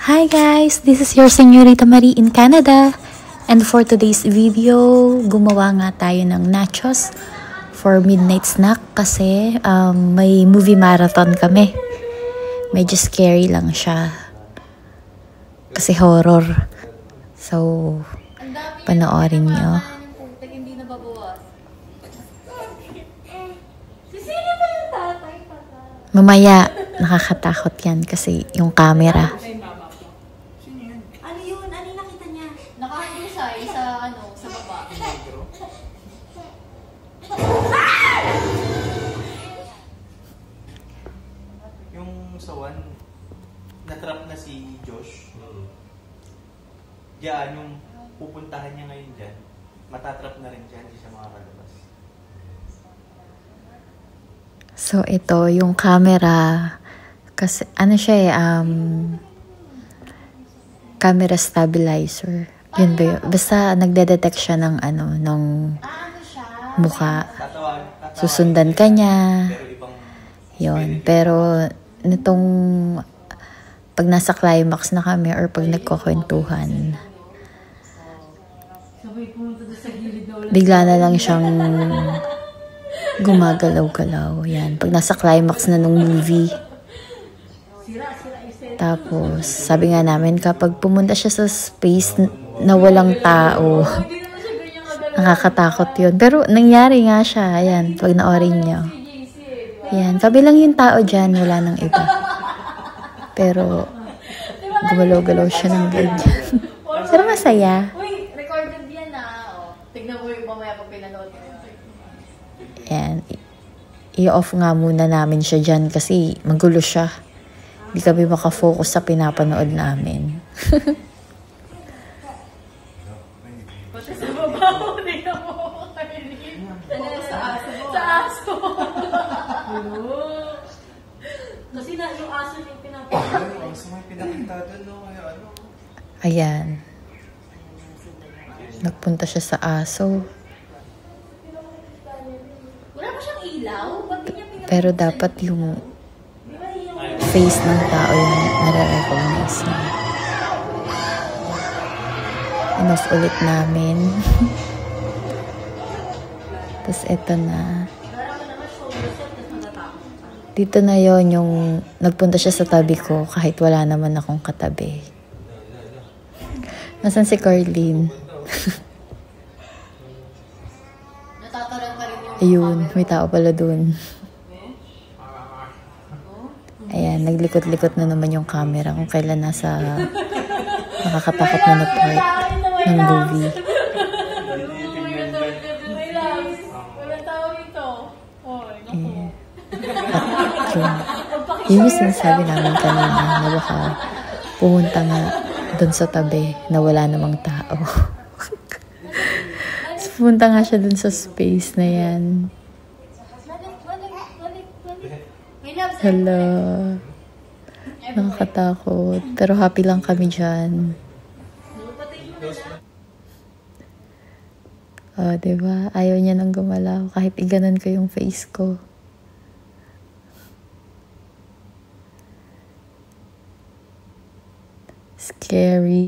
Hi guys, this is your Señorita Marie in Canada. And for today's video, gumawa nga tayo ng nachos for midnight snack kasi may movie marathon kami. Medyo scary lang siya kasi horror. So, panoorin nyo. Mamaya, nakakatakot yan kasi yung camera. Ano yun? Ano yung nakita niya? Nakahandusay sa baba. Yung sa one, natrap na si Josh. Diyan, yung pupuntahan niya ngayon dyan, matatrap na rin dyan, hindi siya makakalabas. So, ito, yung camera, kasi, ano siya camera stabilizer. Yun ba yun? Basta, nagde-detect siya ng, ng mukha. Susundan ka niya. Yun. Pero, nitong, pag nasa climax na kami, or pag nagkukwentuhan, bigla na lang siyang gumagalaw-galaw. Yan. Pag nasa climax na nung movie. Tapos, sabi nga namin, kapag pumunta siya sa space na walang tao, nakakatakot yun. Pero, nangyari nga siya. Ayan, pag naorin niyo. Ayan, kabilang yung tao dyan, wala nang iba. Pero, gumalaw-galaw siya ng ganyan. Pero masaya. Uy, recorded yan tignan mo yung mamaya pag pinanood mo. Ayan, i-off nga muna namin siya dyan kasi magulo siya. Hindi kami makafocus sa pinapanood namin. Pati sa baba, tingnan mo. Sa aso. Sa aso. Kasi yung aso yung pinapanood. Ang sumay pinakita doon, no? Kaya ano? Ayan. Nagpunta siya sa aso. Wala pa siyang ilaw? Ba't di niya pinapanood? Pero dapat yung face ng tao yung nare-recognize niya. Enough ulit namin. Tapos eto na. Dito na yon yung nagpunta siya sa tabi ko kahit wala naman akong katabi. Nasaan si Carlene? Natatalan pa rin yung Ayun, may tao pala dun. Ayan, naglikot-likot na naman yung camera kung kailan nasa nakakatakot na part ng movie. Walang tao ito. Ayan. At yun yung sinasabi namin kanina na baka pumunta nga dun sa tabi na wala namang tao. So, pumunta nga siya dun sa space na yan. Hello. Nakakatakot. Pero happy lang kami dyan. Oh, diba? Ayaw niya nang gumalaw. Kahit iganon ko yung face ko. Scary.